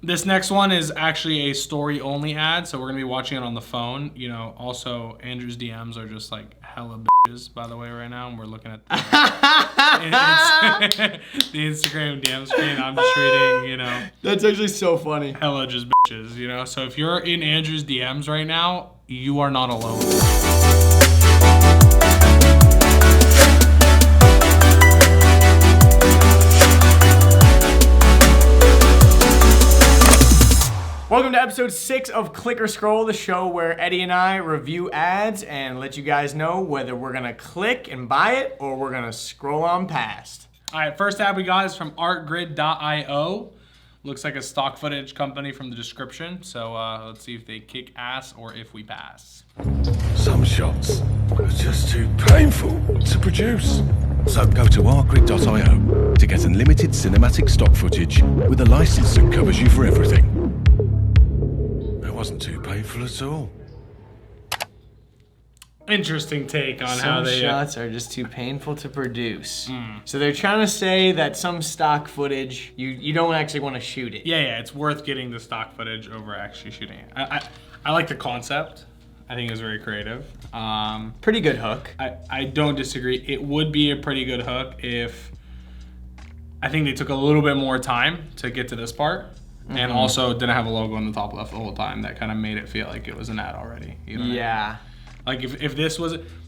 This next one is actually a story-only ad, so we're going to be watching it on the phone. You know, also, Andrew's DMs are just like hella bitches, by the way, right now. And we're looking at the Instagram DM screen. I'm just reading, you know. That's actually so funny. Hella just bitches, you know. So if you're in Andrew's DMs right now, you are not alone. Welcome to episode 6 of Click or Scroll, the show where Eddie and I review ads and let you guys know whether we're going to click and buy it or we're going to scroll on past. All right, first ad we got is from artgrid.io. Looks like a stock footage company from the description. So let's see if they kick ass or if we pass. Some shots are just too painful to produce. So go to artgrid.io to get unlimited cinematic stock footage with a license that covers you for everything. It wasn't too painful at all. Interesting take on how Some they... shots are just too painful to produce. So they're trying to say that some stock footage, you don't actually want to shoot it. Yeah, it's worth getting the stock footage over actually shooting it. I like the concept. I think it was very creative. Pretty good hook. I don't disagree. It would be a pretty good hook if I think they took a little bit more time to get to this part. And also didn't have a logo on the top left the whole time. That kind of made it feel like it was an ad already. You know what I mean? Like if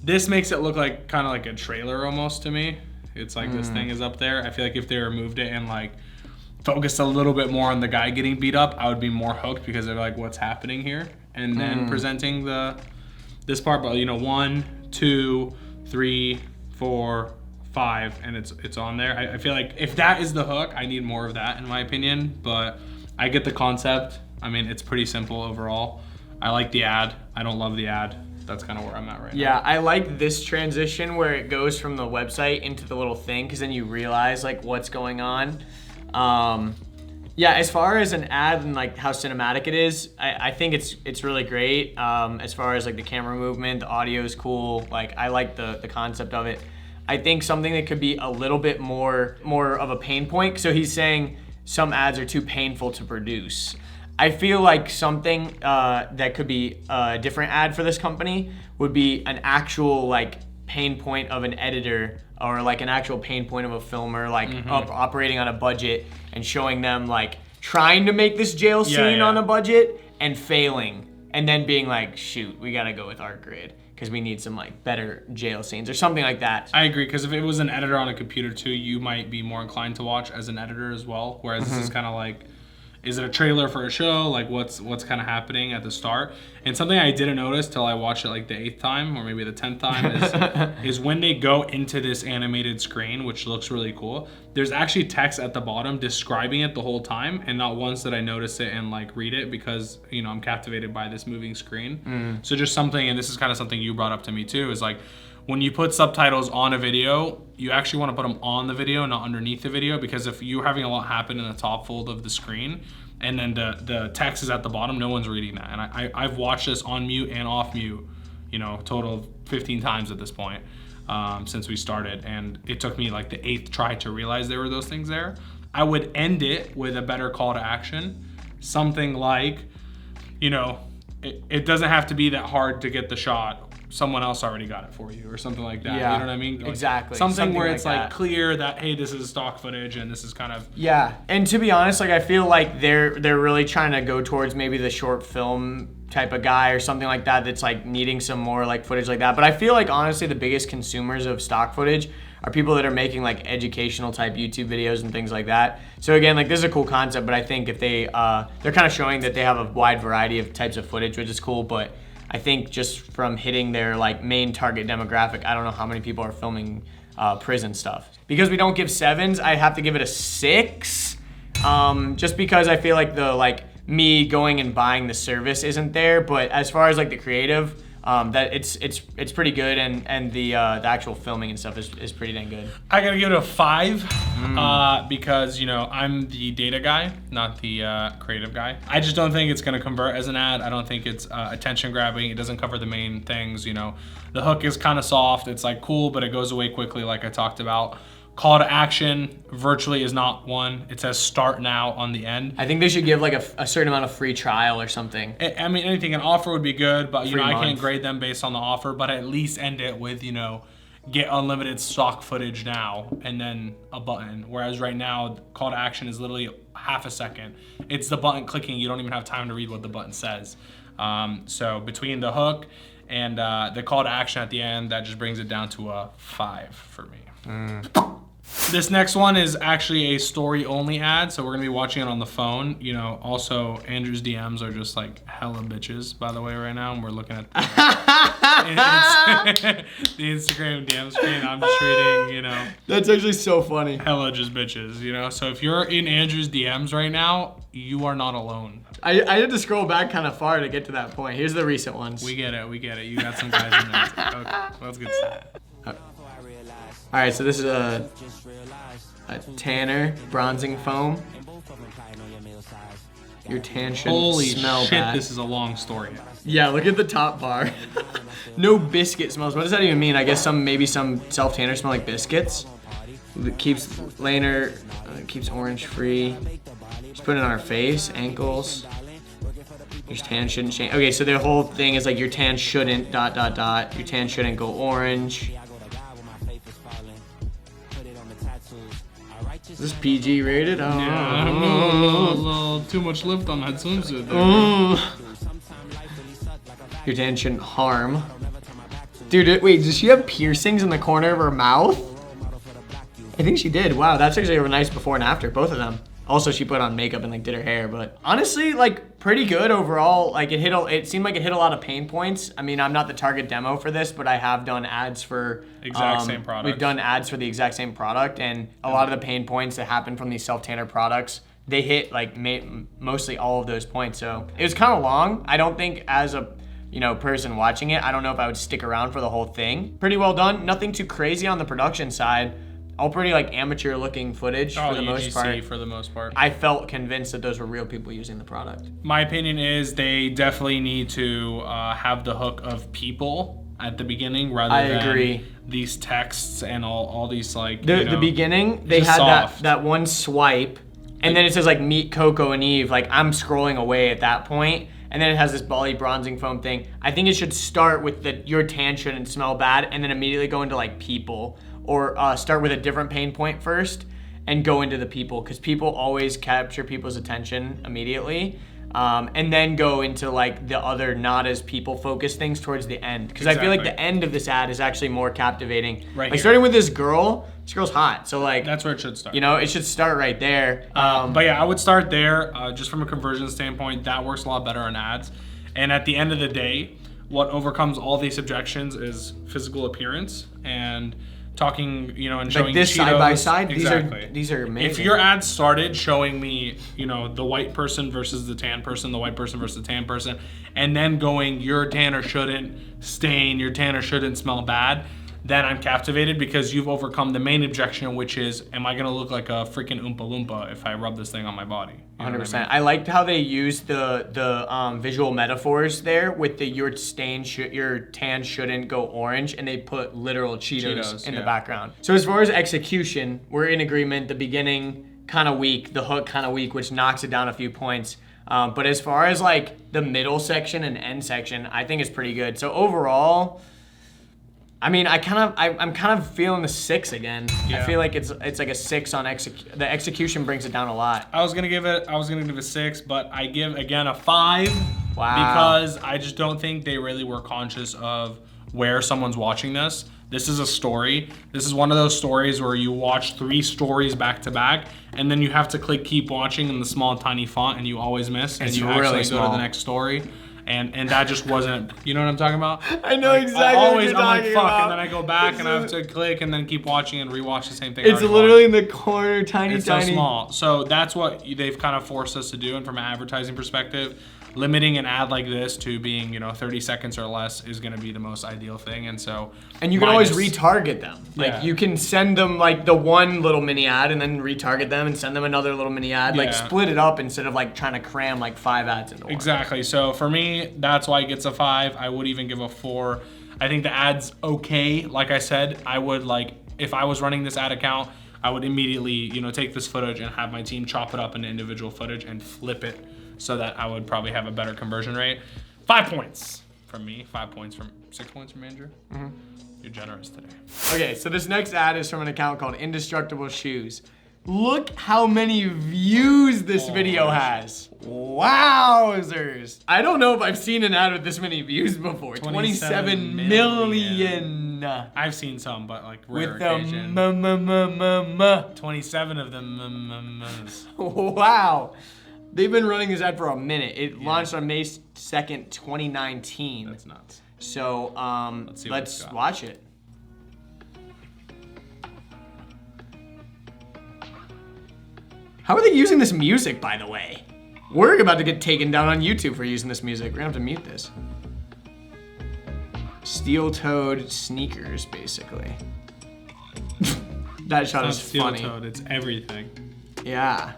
this makes it look like kind of like a trailer almost to me. It's like this thing is up there. I feel like if they removed it and like focused a little bit more on the guy getting beat up, I would be more hooked because they're like, what's happening here? And then presenting this part, but you know, 1, 2, 3, 4, 5, and it's on there. I feel like if that is the hook, I need more of that in my opinion, but I get the concept. I mean, it's pretty simple overall. I like the ad. I don't love the ad. That's kind of where I'm at right now. Yeah, I like this transition where it goes from the website into the little thing because then you realize like what's going on. Yeah, as far as an ad and like how cinematic it is, I think it's really great. As far as like the camera movement, the audio is cool. Like I like the concept of it. I think something that could be a little bit more of a pain point. So he's saying some ads are too painful to produce. I feel like something that could be a different ad for this company would be an actual like pain point of an editor or like an actual pain point of a filmer, like operating on a budget and showing them like trying to make this jail scene on a budget and failing, and then being like, shoot, we gotta go with ArtGrid because we need some like better jail scenes or something like that. I agree, because if it was an editor on a computer too, you might be more inclined to watch as an editor as well. Whereas this is kind of like, is it a trailer for a show? Like what's kind of happening at the start? And something I didn't notice till I watched it like the 8th time or maybe the 10th time is when they go into this animated screen, which looks really cool, there's actually text at the bottom describing it the whole time, and not once did I notice it and like read it because, you know, I'm captivated by this moving screen. So just something, and this is kind of something you brought up to me too, is like when you put subtitles on a video, you actually want to put them on the video, not underneath the video, because if you're having a lot happen in the top fold of the screen and then the text is at the bottom, no one's reading that. And I've watched this on mute and off mute, you know, total of 15 times at this point since we started. And it took me like the 8th try to realize there were those things there. I would end it with a better call to action. Something like, you know, it doesn't have to be that hard to get the shot. Someone else already got it for you or something like that. Yeah, you know what I mean? Like exactly. Something where like it's that. like clear that, hey, this is stock footage and this is kind of... Yeah, and to be honest, like I feel like they're really trying to go towards maybe the short film type of guy or something like that that's like needing some more like footage like that. But I feel like honestly the biggest consumers of stock footage are people that are making like educational type YouTube videos and things like that. So again, like this is a cool concept, but I think if they're kind of showing that they have a wide variety of types of footage, which is cool, but I think just from hitting their like main target demographic, I don't know how many people are filming prison stuff. Because we don't give 7s, I have to give it a 6. Just because I feel like the like me going and buying the service isn't there. But as far as like the creative, that it's pretty good, and the actual filming and stuff is pretty dang good. I gotta give it a 5 because, you know, I'm the data guy, not the creative guy. I just don't think it's gonna convert as an ad. I don't think it's attention grabbing. It doesn't cover the main things. You know, the hook is kind of soft. It's like cool, but it goes away quickly, like I talked about. Call to action virtually is not one. It says start now on the end. I think they should give like a certain amount of free trial or something. I mean, anything, an offer would be good, but you know, I month. can't grade them based on the offer, but at least end it with, you know, get unlimited stock footage now, and then a button. Whereas right now, call to action is literally half a second. It's the button clicking. You don't even have time to read what the button says. So between the hook and the call to action at the end, that just brings it down to a 5 for me. This next one is actually a story only ad, so we're gonna be watching it on the phone. You know, also Andrew's DMs are just like hella bitches, by the way, right now, and we're looking at the Instagram DM screen. I'm just reading, you know. That's actually so funny. Hella just bitches, you know. So if you're in Andrew's DMs right now, you are not alone. I had to scroll back kind of far to get to that point. Here's the recent ones. We get it. You got some guys in there. Okay, let's get started. All right, so this is a tanner bronzing foam. Your tan shouldn't Holy smell shit, bad. this is a long story. Yeah, look at the top bar. No biscuit smells. What does that even mean? I guess maybe some self tanners smell like biscuits. It keeps Laner, keeps orange free. Just put it on our face, ankles. Your tan shouldn't change. Okay, so the whole thing is like your tan shouldn't ... Your tan shouldn't go orange. Is this PG rated? Oh. Yeah, a little too much lift on that swimsuit there. Your tan shouldn't harm. Dude, wait, does she have piercings in the corner of her mouth? I think she did. Wow, that's actually a nice before and after, both of them. Also, she put on makeup and like did her hair, but honestly, like pretty good overall. Like it seemed like it hit a lot of pain points. I mean, I'm not the target demo for this, but I have done ads for exact same product. We've done ads for the exact same product, and a lot of the pain points that happen from these self tanner products, they hit like mostly all of those points. So it was kind of long. I don't think as a person watching it, I don't know if I would stick around for the whole thing. Pretty well done. Nothing too crazy on the production side. All pretty like amateur looking footage for the most part. For the most part. I felt convinced that those were real people using the product. My opinion is they definitely need to have the hook of people at the beginning rather than these texts and all these like. The beginning they had that one swipe, and then it says like meet Coco and Eve. Like I'm scrolling away at that point, and then it has this Bali bronzing foam thing. I think it should start with your tan shouldn't smell bad, and then immediately go into like people. Or start with a different pain point first and go into the people, because people always capture people's attention immediately, and then go into like the other not as people focused things towards the end, because I feel like the end of this ad is actually more captivating. Starting with this girl's hot, so like that's where it should start. You know, it should start right there. But yeah, I would start there just from a conversion standpoint. That works a lot better on ads. And at the end of the day, what overcomes all these objections is physical appearance and talking, and showing like this Cheetos. Side by side. Exactly. These are amazing. If your ad started showing me, the white person versus the tan person, the white person versus the tan person, and then going, your tanner shouldn't stain, your tanner shouldn't smell bad, then I'm captivated, because you've overcome the main objection, which is, am I gonna look like a freaking Oompa Loompa if I rub this thing on my body? 100%. I liked how they used the visual metaphors there with the your tan shouldn't go orange, and they put literal Cheetos in the background. So as far as execution, we're in agreement. The beginning kind of weak, the hook kind of weak, which knocks it down a few points. But as far as like the middle section and end section, I think it's pretty good. So overall, I mean, I'm kind of feeling the 6 again. Yeah. I feel like it's like a 6 on execution. The execution brings it down a lot. I was gonna give it a 6, but I give again a 5. Wow. Because I just don't think they really were conscious of where someone's watching this. This is a story. This is one of those stories where you watch 3 stories back to back, and then you have to click keep watching in the small tiny font, and you always miss, and you really actually small. go to the next story. And that just wasn't, you know what I'm talking about? I know exactly what you're I'm like, talking fuck, about. and then I go back and I have to click and then keep watching and rewatch the same thing. It's literally in the corner, tiny. It's so small. So that's what they've kind of forced us to do. And from an advertising perspective, limiting an ad like this to being, 30 seconds or less is going to be the most ideal thing. And so, and you can always retarget them. Like you can send them like the one little mini ad and then retarget them and send them another little mini ad. Like split it up instead of like trying to cram like 5 ads into one. Exactly. So for me, that's why it gets a 5. I would even give a 4. I think the ad's okay. Like I said, I would if I was running this ad account, I would immediately, take this footage and have my team chop it up into individual footage and flip it so that I would probably have a better conversion rate. 5 points from me, 6 points from Andrew. Mm-hmm. You're generous today. Okay, so this next ad is from an account called Indestructible Shoes. Look how many views this video has. Wowzers. I don't know if I've seen an ad with this many views before. 27 million. I've seen some, but like rare with the occasion. 27 of them. Wow. They've been running this ad for a minute. It launched on May 2nd, 2019. That's nuts. So let's watch it. How are they using this music, by the way? We're about to get taken down on YouTube for using this music. We're gonna have to mute this. Steel-toed sneakers, basically. That shot is funny. Steel-toed, it's everything. Yeah.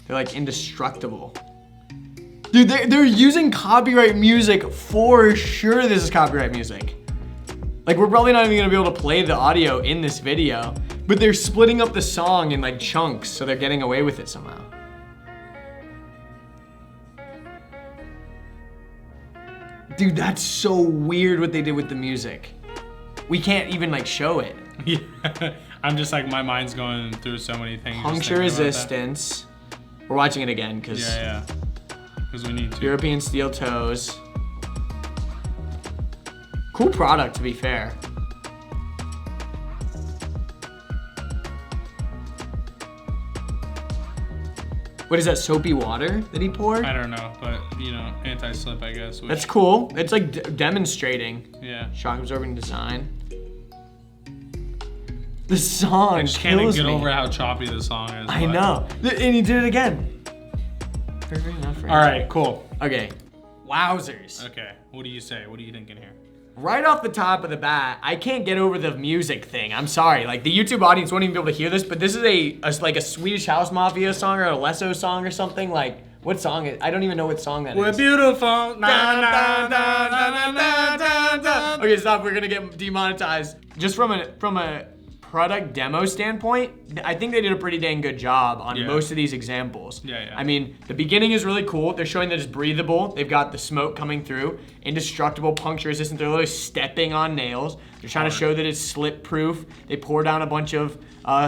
They're like indestructible. Dude, they're using copyright music for sure. This is copyright music. Like, we're probably not even gonna be able to play the audio in this video, but they're splitting up the song in like chunks, so they're getting away with it somehow. Dude, that's so weird what they did with the music. We can't even like show it. Yeah, I'm just like, my mind's going through so many things. Puncture resistance. We're watching it again because yeah, because we need to. European steel toes. Cool product, to be fair. What is that, soapy water that he poured? I don't know, but anti-slip, I guess. That's cool. It's like demonstrating. Yeah. Shock absorbing design. The song I just can't kills get me. over how choppy the song is. I know. And he did it again. All right, cool. Okay. Wowzers. Okay, what do you say? What are you thinking here? Right off the top of the bat, I can't get over the music thing. I'm sorry. Like, the YouTube audience won't even be able to hear this, but this is like a Swedish House Mafia song or a Lesso song or something. Like, what song is? I don't even know what song that is. We're beautiful. Okay, stop. We're gonna get demonetized. Just from a product demo standpoint, I think they did a pretty dang good job on most of these examples. Yeah. I mean, the beginning is really cool. They're showing that it's breathable. They've got the smoke coming through. Indestructible, puncture resistant. They're literally stepping on nails. They're trying to show that it's slip proof. They pour down a bunch of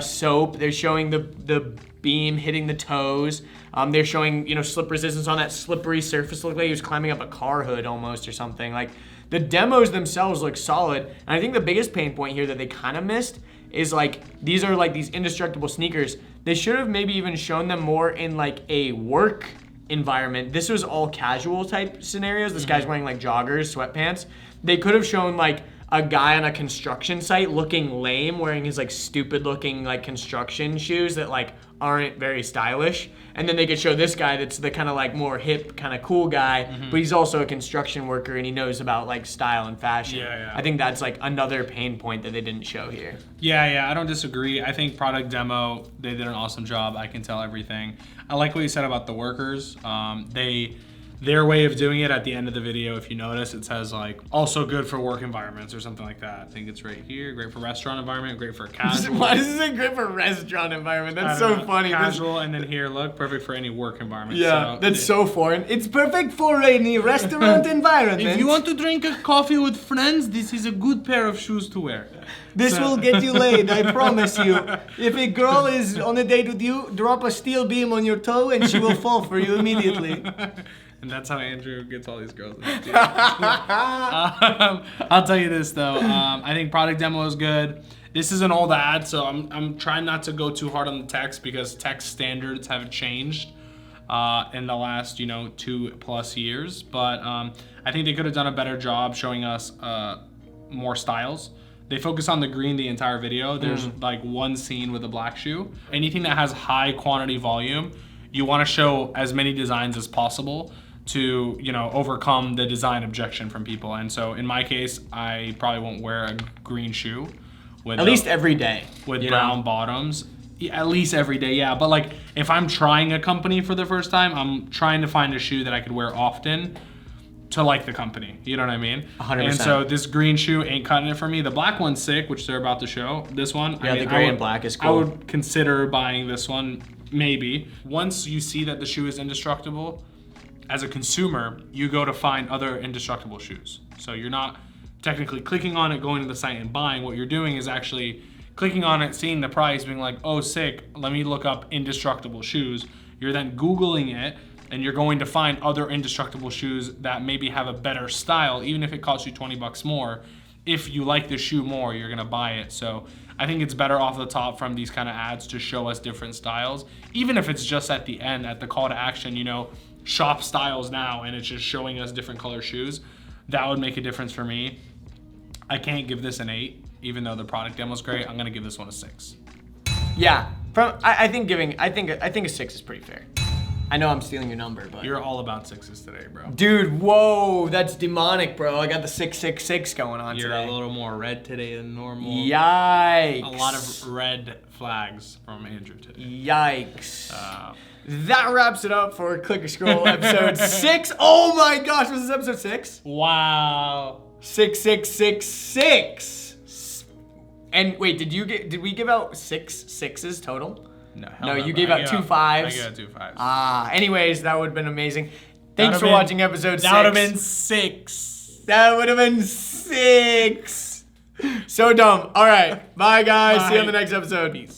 soap. They're showing the beam hitting the toes. They're showing, slip resistance on that slippery surface. Looked like he was climbing up a car hood almost or something. Like, the demos themselves look solid. And I think the biggest pain point here that they kind of missed is like, these are like these indestructible sneakers. They should have maybe even shown them more in like a work environment. This was all casual type scenarios. This guy's wearing like joggers, sweatpants. They could have shown like a guy on a construction site looking lame, wearing his like stupid looking like construction shoes that like aren't very stylish. And then they could show this guy that's the kind of like more hip, kind of cool guy, but he's also a construction worker and he knows about like style and fashion. Yeah. I think that's like another pain point that they didn't show here. Yeah, I don't disagree. I think product demo, they did an awesome job. I can tell everything. I like what you said about the workers. Their way of doing it at the end of the video, if you notice, it says like, also good for work environments or something like that. I think it's right here. Great for restaurant environment, great for casual. Why does it say great for restaurant environment? That's so funny. Casual, and then here, look, perfect for any work environment. Yeah, that's so foreign. It's perfect for any restaurant environment. If you want to drink a coffee with friends, this is a good pair of shoes to wear. This will get you laid, I promise you. If a girl is on a date with you, drop a steel beam on your toe and she will fall for you immediately. And that's how Andrew gets all these girls. I'll tell you this though. I think product demo is good. This is an old ad, so I'm trying not to go too hard on the text because text standards have changed in the last 2+ years. But I think they could have done a better job showing us more styles. They focus on the green the entire video. There's like one scene with a black shoe. Anything that has high quantity volume, you want to show as many designs as possible to overcome the design objection from people. And so in my case, I probably won't wear a green shoe with at least every day with brown bottoms. Yeah, at least every day, yeah. But like if I'm trying a company for the first time, I'm trying to find a shoe that I could wear often. to like the company. You know what I mean? 100%. And so this green shoe ain't cutting it for me. The black one's sick, which they're about to show. This one, Yeah, the gray and black is cool. I would consider buying this one, maybe. Once you see that the shoe is indestructible, as a consumer, you go to find other indestructible shoes. So you're not technically clicking on it, going to the site and buying. What you're doing is actually clicking on it, seeing the price, being like, oh, sick, let me look up indestructible shoes. You're then Googling it, and you're going to find other indestructible shoes that maybe have a better style, even if it costs you 20 bucks more. If you like the shoe more, you're gonna buy it. So I think it's better off the top from these kind of ads to show us different styles, even if it's just at the end, at the call to action, you know, shop styles now, and it's just showing us different color shoes. That would make a difference for me. I can't give this an 8, even though the product demo's great. I'm gonna give this one a 6. Yeah, I think a 6 is pretty fair. I know I'm stealing your number, but You're all about 6s today, bro. dude, whoa, that's demonic, bro. I got the 666 going on You're today. a little more red today than normal. Yikes. A lot of red flags from Andrew today. Yikes. That wraps it up for Click or Scroll episode 6. Oh my gosh, was this episode 6? Wow. 6666. And wait, did we give out 6 6s total? No, you gave out 2 5s. I gave out 2 5s. Anyways, that would have been amazing. Thanks for watching episode 6. That would have been 6. That would have been 6. So dumb. All right. Bye, guys. See you on the next episode. Peace.